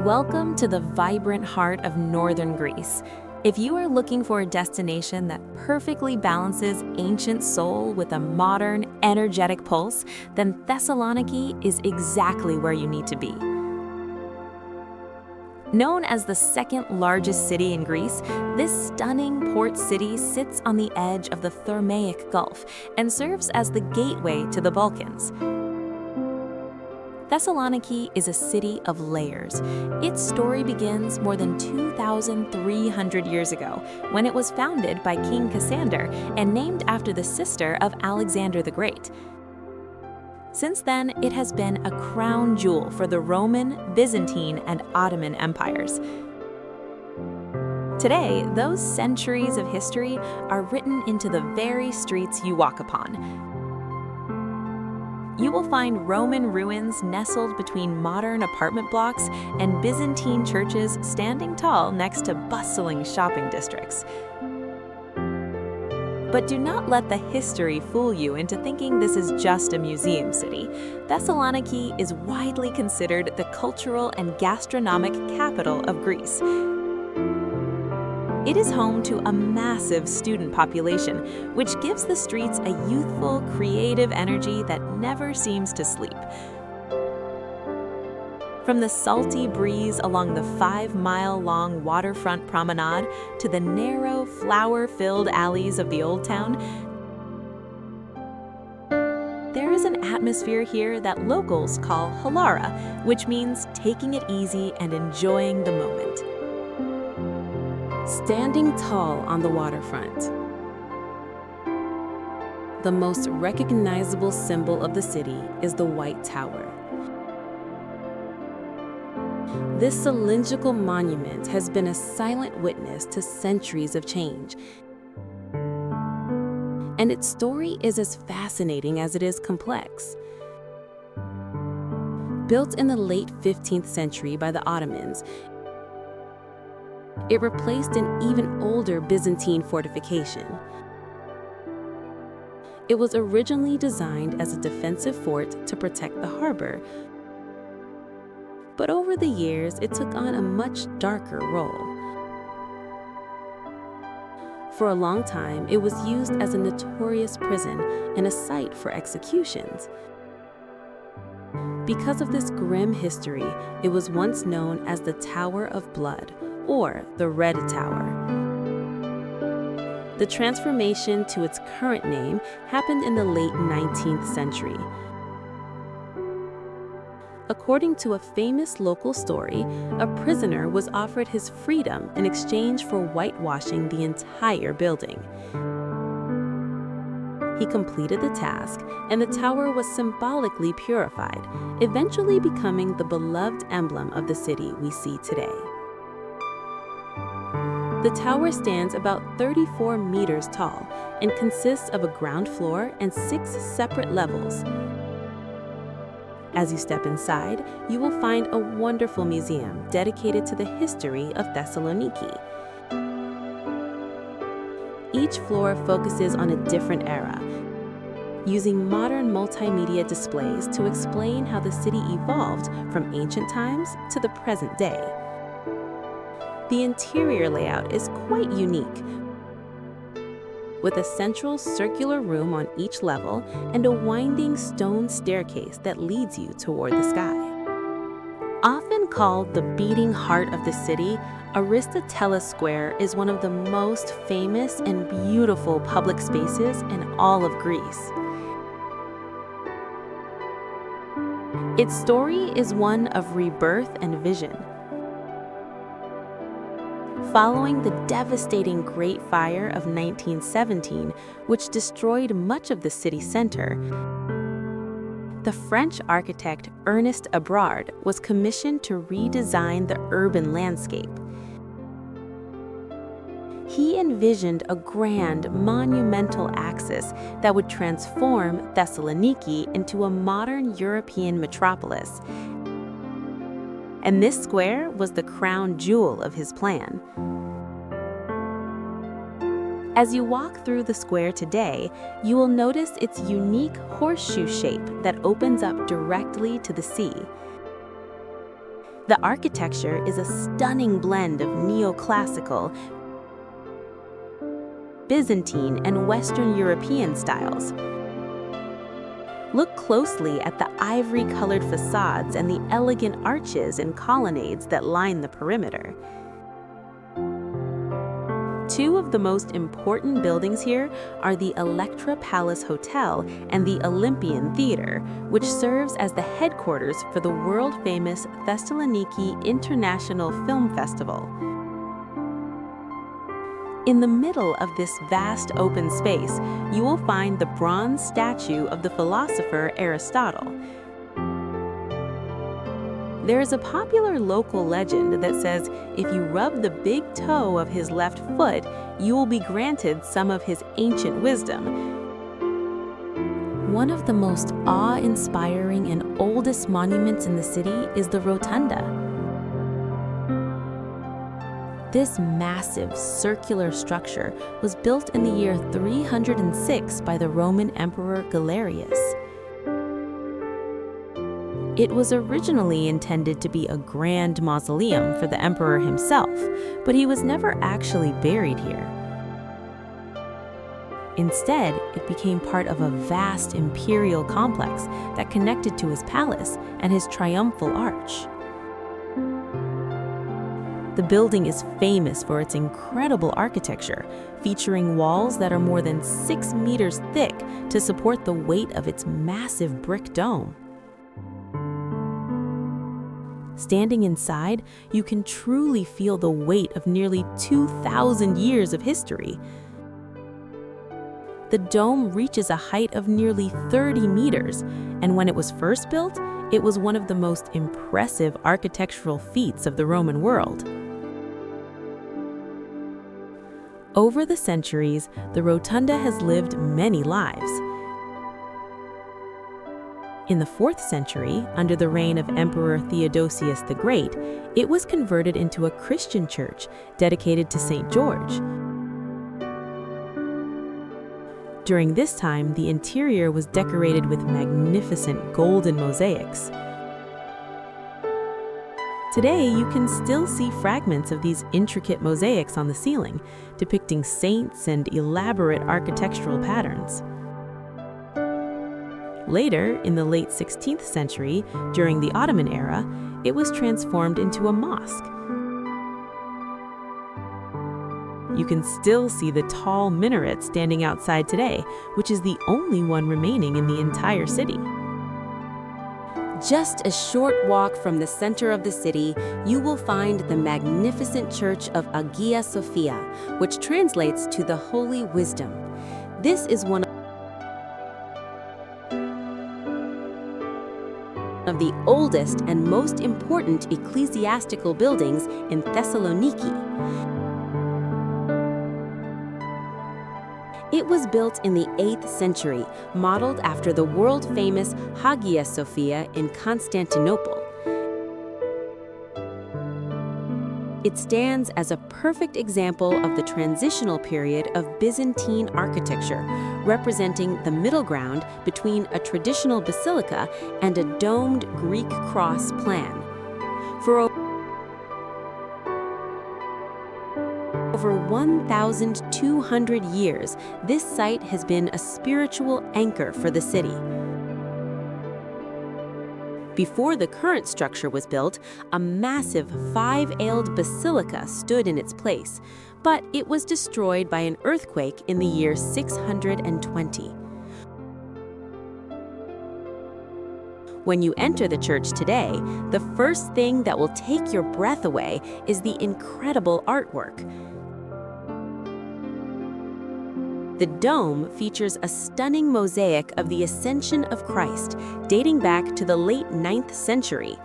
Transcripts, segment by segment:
Welcome to the vibrant heart of northern Greece. If you are looking for a destination that perfectly balances ancient soul with a modern, energetic pulse, then Thessaloniki is exactly where you need to be. Known as the second largest city in Greece, this stunning port city sits on the edge of the Thermaic Gulf and serves as the gateway to the Balkans. Thessaloniki is a city of layers. Its story begins more than 2,300 years ago, when it was founded by King Cassander and named after the sister of Alexander the Great. Since then, it has been a crown jewel for the Roman, Byzantine, and Ottoman empires. Today, those centuries of history are written into the very streets you walk upon. You will find Roman ruins nestled between modern apartment blocks and Byzantine churches standing tall next to bustling shopping districts. But do not let the history fool you into thinking this is just a museum city. Thessaloniki is widely considered the cultural and gastronomic capital of Greece. It is home to a massive student population, which gives the streets a youthful, creative energy that never seems to sleep. From the salty breeze along the 5-mile-long waterfront promenade to the narrow, flower-filled alleys of the Old Town, there is an atmosphere here that locals call halara, which means taking it easy and enjoying the moment. Standing tall on the waterfront. The most recognizable symbol of the city is the White Tower. This cylindrical monument has been a silent witness to centuries of change, and its story is as fascinating as it is complex. Built in the late 15th century by the Ottomans, it replaced an even older Byzantine fortification. It was originally designed as a defensive fort to protect the harbor, but over the years it took on a much darker role. For a long time, it was used as a notorious prison and a site for executions. Because of this grim history, it was once known as the Tower of Blood, or the Red Tower. The transformation to its current name happened in the late 19th century. According to a famous local story, a prisoner was offered his freedom in exchange for whitewashing the entire building. He completed the task, and the tower was symbolically purified, eventually becoming the beloved emblem of the city we see today. The tower stands about 34 meters tall and consists of a ground floor and 6 separate levels. As you step inside, you will find a wonderful museum dedicated to the history of Thessaloniki. Each floor focuses on a different era, using modern multimedia displays to explain how the city evolved from ancient times to the present day. The interior layout is quite unique, with a central circular room on each level and a winding stone staircase that leads you toward the sky. Often called the beating heart of the city, Aristotela Square is one of the most famous and beautiful public spaces in all of Greece. Its story is one of rebirth and vision. Following the devastating Great Fire of 1917, which destroyed much of the city center, the French architect Ernest Abrard was commissioned to redesign the urban landscape. He envisioned a grand, monumental axis that would transform Thessaloniki into a modern European metropolis. And this square was the crown jewel of his plan. As you walk through the square today, you will notice its unique horseshoe shape that opens up directly to the sea. The architecture is a stunning blend of neoclassical, Byzantine, and Western European styles. Look closely at the ivory-colored facades and the elegant arches and colonnades that line the perimeter. Two of the most important buildings here are the Electra Palace Hotel and the Olympian Theater, which serves as the headquarters for the world-famous Thessaloniki International Film Festival. In the middle of this vast open space, you will find the bronze statue of the philosopher Aristotle. There is a popular local legend that says if you rub the big toe of his left foot, you will be granted some of his ancient wisdom. One of the most awe-inspiring and oldest monuments in the city is the Rotunda. This massive circular structure was built in the year 306 by the Roman Emperor Galerius. It was originally intended to be a grand mausoleum for the emperor himself, but he was never actually buried here. Instead, it became part of a vast imperial complex that connected to his palace and his triumphal arch. The building is famous for its incredible architecture, featuring walls that are more than 6 meters thick to support the weight of its massive brick dome. Standing inside, you can truly feel the weight of nearly 2,000 years of history. The dome reaches a height of nearly 30 meters, and when it was first built, it was one of the most impressive architectural feats of the Roman world. Over the centuries, the Rotunda has lived many lives. In the 4th century, under the reign of Emperor Theodosius the Great, it was converted into a Christian church dedicated to St. George. During this time, the interior was decorated with magnificent golden mosaics. Today, you can still see fragments of these intricate mosaics on the ceiling, depicting saints and elaborate architectural patterns. Later, in the late 16th century, during the Ottoman era, it was transformed into a mosque. You can still see the tall minaret standing outside today, which is the only one remaining in the entire city. Just a short walk from the center of the city, you will find the magnificent church of Hagia Sophia, which translates to the Holy Wisdom. This is one of the oldest and most important ecclesiastical buildings in Thessaloniki. It was built in the 8th century, modeled after the world-famous Hagia Sophia in Constantinople. It stands as a perfect example of the transitional period of Byzantine architecture, representing the middle ground between a traditional basilica and a domed Greek cross plan. For over 1,200 years, this site has been a spiritual anchor for the city. Before the current structure was built, a massive 5-aisled basilica stood in its place, but it was destroyed by an earthquake in the year 620. When you enter the church today, the first thing that will take your breath away is the incredible artwork. The dome features a stunning mosaic of the Ascension of Christ, dating back to the late 9th century.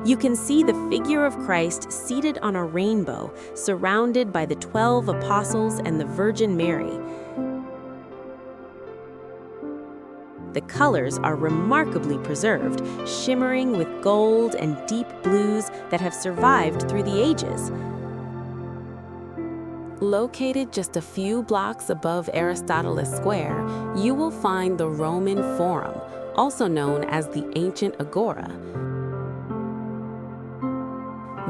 You can see the figure of Christ seated on a rainbow, surrounded by the 12 apostles and the Virgin Mary. The colors are remarkably preserved, shimmering with gold and deep blues that have survived through the ages. Located just a few blocks above Aristoteles Square, you will find the Roman Forum, also known as the ancient agora.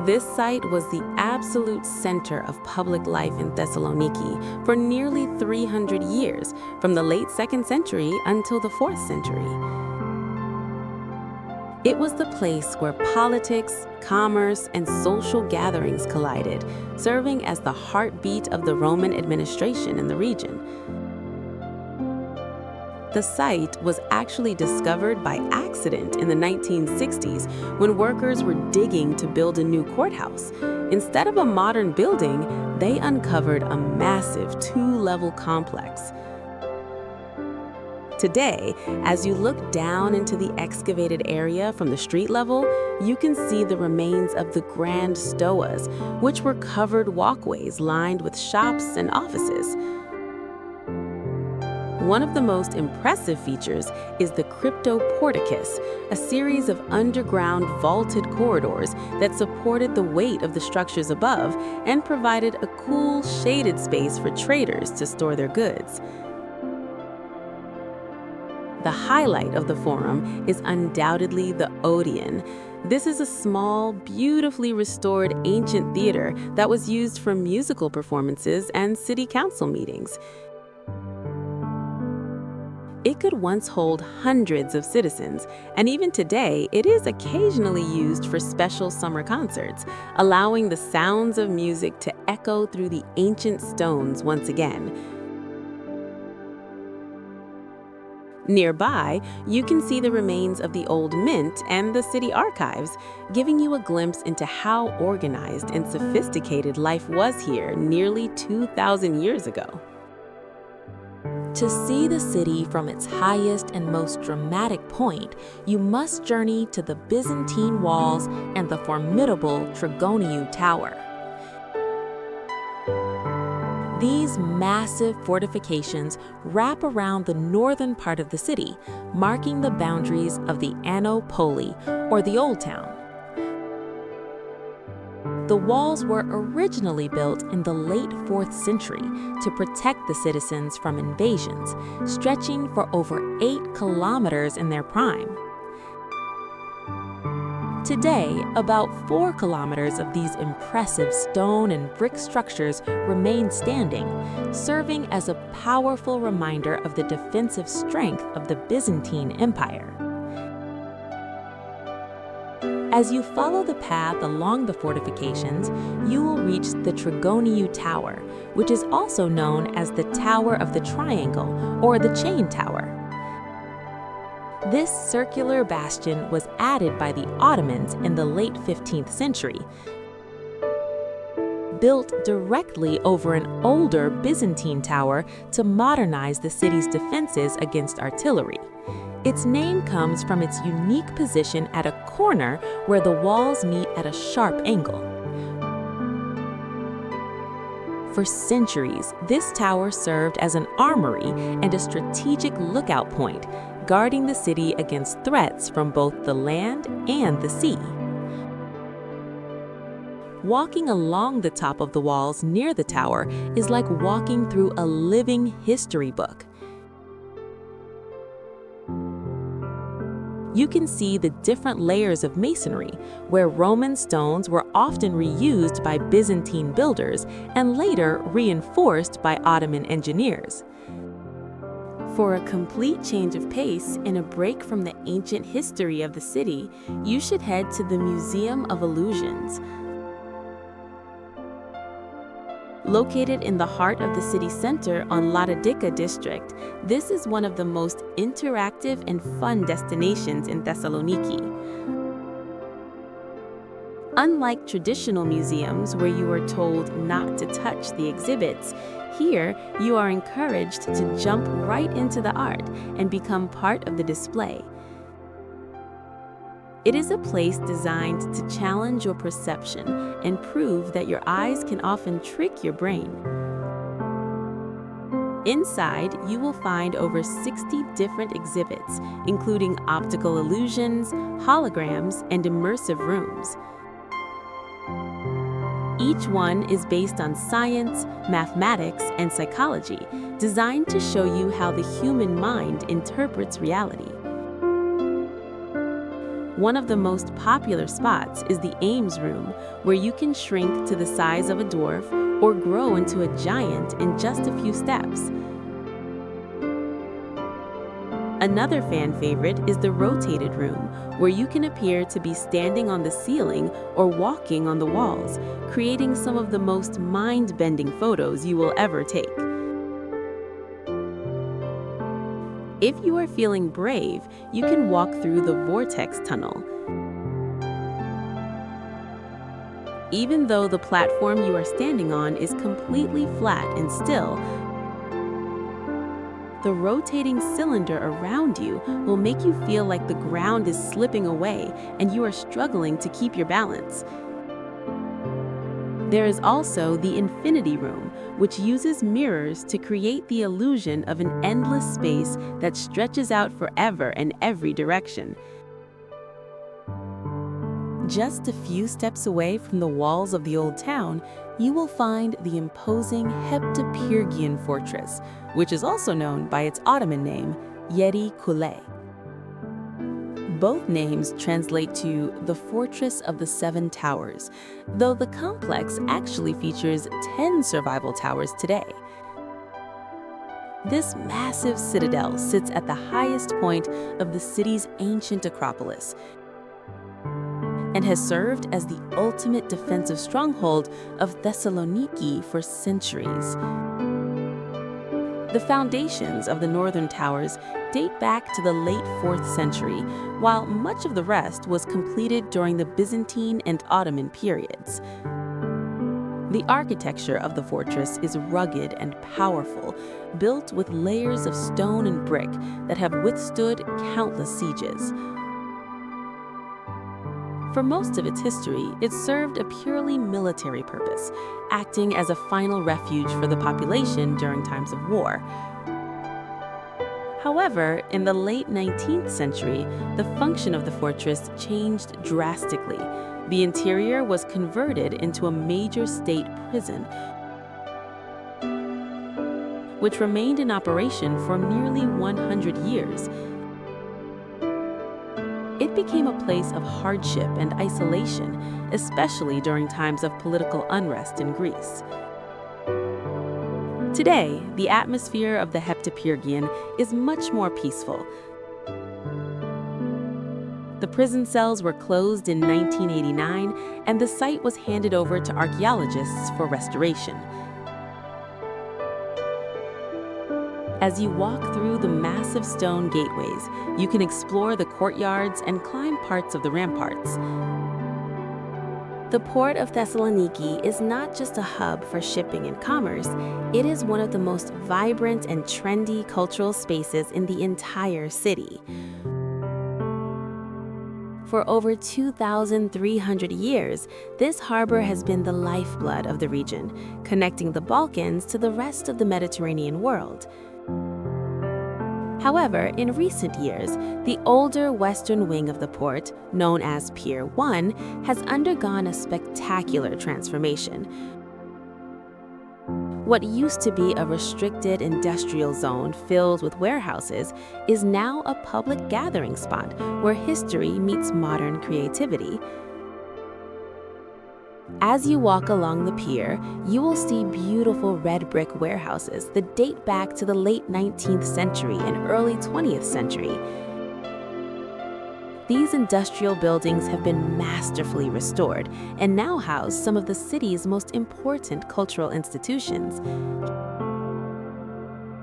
This site was the absolute center of public life in Thessaloniki for nearly 300 years, from the late 2nd century until the 4th century. It was the place where politics, commerce, and social gatherings collided, serving as the heartbeat of the Roman administration in the region. The site was actually discovered by accident in the 1960s when workers were digging to build a new courthouse. Instead of a modern building, they uncovered a massive 2-level complex. Today, as you look down into the excavated area from the street level, you can see the remains of the grand stoas, which were covered walkways lined with shops and offices. One of the most impressive features is the cryptoporticus, a series of underground vaulted corridors that supported the weight of the structures above and provided a cool, shaded space for traders to store their goods. The highlight of the forum is undoubtedly the Odeon. This is a small, beautifully restored ancient theater that was used for musical performances and city council meetings. It could once hold hundreds of citizens, and even today, it is occasionally used for special summer concerts, allowing the sounds of music to echo through the ancient stones once again. Nearby, you can see the remains of the old mint and the city archives, giving you a glimpse into how organized and sophisticated life was here nearly 2,000 years ago. To see the city from its highest and most dramatic point, you must journey to the Byzantine walls and the formidable Trigoniu Tower. These massive fortifications wrap around the northern part of the city, marking the boundaries of the Anno Poli, or the Old Town. The walls were originally built in the late 4th century to protect the citizens from invasions, stretching for over 8 kilometers in their prime. Today, about 4 kilometers of these impressive stone and brick structures remain standing, serving as a powerful reminder of the defensive strength of the Byzantine Empire. As you follow the path along the fortifications, you will reach the Trigoniu Tower, which is also known as the Tower of the Triangle or the Chain Tower. This circular bastion was added by the Ottomans in the late 15th century, built directly over an older Byzantine tower to modernize the city's defenses against artillery. Its name comes from its unique position at a corner where the walls meet at a sharp angle. For centuries, this tower served as an armory and a strategic lookout point, guarding the city against threats from both the land and the sea. Walking along the top of the walls near the tower is like walking through a living history book. You can see the different layers of masonry, where Roman stones were often reused by Byzantine builders and later reinforced by Ottoman engineers. For a complete change of pace and a break from the ancient history of the city, you should head to the Museum of Illusions. Located in the heart of the city center on Latadika district, this is one of the most interactive and fun destinations in Thessaloniki. Unlike traditional museums where you are told not to touch the exhibits, here you are encouraged to jump right into the art and become part of the display. It is a place designed to challenge your perception and prove that your eyes can often trick your brain. Inside, you will find over 60 different exhibits, including optical illusions, holograms, and immersive rooms. Each one is based on science, mathematics, and psychology, designed to show you how the human mind interprets reality. One of the most popular spots is the Ames Room, where you can shrink to the size of a dwarf or grow into a giant in just a few steps. Another fan favorite is the rotated room, where you can appear to be standing on the ceiling or walking on the walls, creating some of the most mind-bending photos you will ever take. If you are feeling brave, you can walk through the vortex tunnel. Even though the platform you are standing on is completely flat and still, the rotating cylinder around you will make you feel like the ground is slipping away and you are struggling to keep your balance. There is also the Infinity Room, which uses mirrors to create the illusion of an endless space that stretches out forever in every direction. Just a few steps away from the walls of the old town, you will find the imposing Heptapyrgian Fortress, which is also known by its Ottoman name, Yedi Kule. Both names translate to the Fortress of the Seven Towers, though the complex actually features 10 survival towers today. This massive citadel sits at the highest point of the city's ancient acropolis and has served as the ultimate defensive stronghold of Thessaloniki for centuries. The foundations of the northern towers date back to the late 4th century, while much of the rest was completed during the Byzantine and Ottoman periods. The architecture of the fortress is rugged and powerful, built with layers of stone and brick that have withstood countless sieges. For most of its history, it served a purely military purpose, acting as a final refuge for the population during times of war. However, in the late 19th century, the function of the fortress changed drastically. The interior was converted into a major state prison, which remained in operation for nearly 100 years. It became a place of hardship and isolation, especially during times of political unrest in Greece. Today, the atmosphere of the Heptapyrgian is much more peaceful. The prison cells were closed in 1989, and the site was handed over to archaeologists for restoration. As you walk through the massive stone gateways, you can explore the courtyards and climb parts of the ramparts. The port of Thessaloniki is not just a hub for shipping and commerce, it is one of the most vibrant and trendy cultural spaces in the entire city. For over 2,300 years, this harbor has been the lifeblood of the region, connecting the Balkans to the rest of the Mediterranean world. However, in recent years, the older western wing of the port, known as Pier 1, has undergone a spectacular transformation. What used to be a restricted industrial zone filled with warehouses is now a public gathering spot where history meets modern creativity. As you walk along the pier, you will see beautiful red brick warehouses that date back to the late 19th century and early 20th century. These industrial buildings have been masterfully restored and now house some of the city's most important cultural institutions.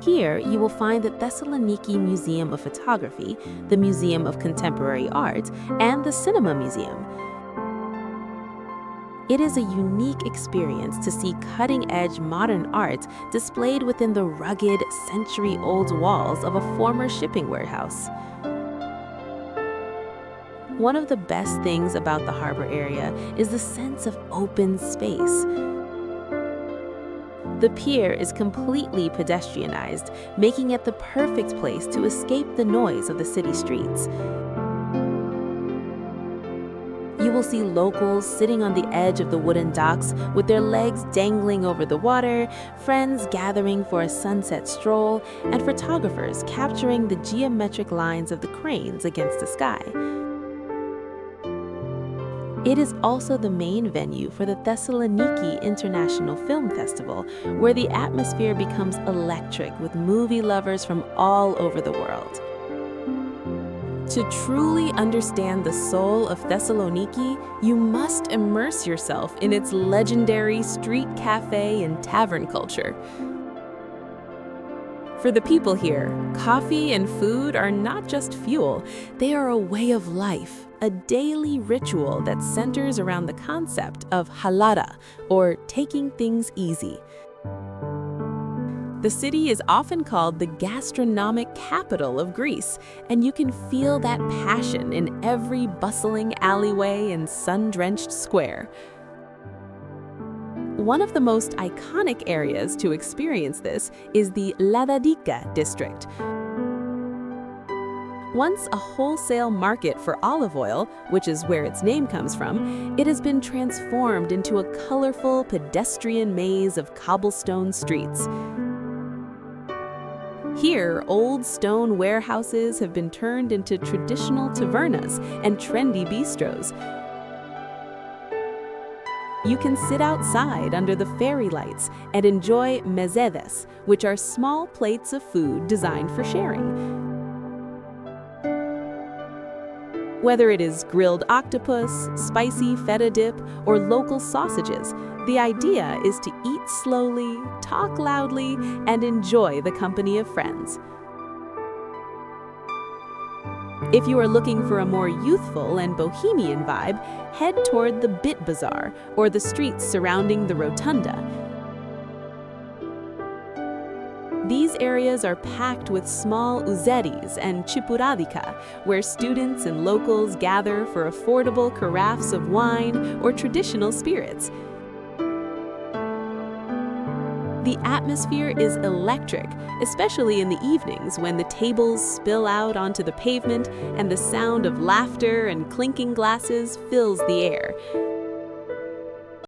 Here, you will find the Thessaloniki Museum of Photography, the Museum of Contemporary Art, and the Cinema Museum. It is a unique experience to see cutting-edge modern art displayed within the rugged, century-old walls of a former shipping warehouse. One of the best things about the harbor area is the sense of open space. The pier is completely pedestrianized, making it the perfect place to escape the noise of the city streets. You will see locals sitting on the edge of the wooden docks with their legs dangling over the water, friends gathering for a sunset stroll, and photographers capturing the geometric lines of the cranes against the sky. It is also the main venue for the Thessaloniki International Film Festival, where the atmosphere becomes electric with movie lovers from all over the world. To truly understand the soul of Thessaloniki, you must immerse yourself in its legendary street cafe and tavern culture. For the people here, coffee and food are not just fuel, they are a way of life, a daily ritual that centers around the concept of halada, or taking things easy. The city is often called the gastronomic capital of Greece, and you can feel that passion in every bustling alleyway and sun-drenched square. One of the most iconic areas to experience this is the Ladadika district. Once a wholesale market for olive oil, which is where its name comes from, it has been transformed into a colorful pedestrian maze of cobblestone streets. Here, old stone warehouses have been turned into traditional tavernas and trendy bistros. You can sit outside under the fairy lights and enjoy mezedes, which are small plates of food designed for sharing. Whether it is grilled octopus, spicy feta dip, or local sausages, the idea is to eat slowly, talk loudly, and enjoy the company of friends. If you are looking for a more youthful and bohemian vibe, head toward the Bit Bazaar, or the streets surrounding the Rotunda. These areas are packed with small uzeris and chipuradika, where students and locals gather for affordable carafes of wine or traditional spirits. The atmosphere is electric, especially in the evenings when the tables spill out onto the pavement and the sound of laughter and clinking glasses fills the air.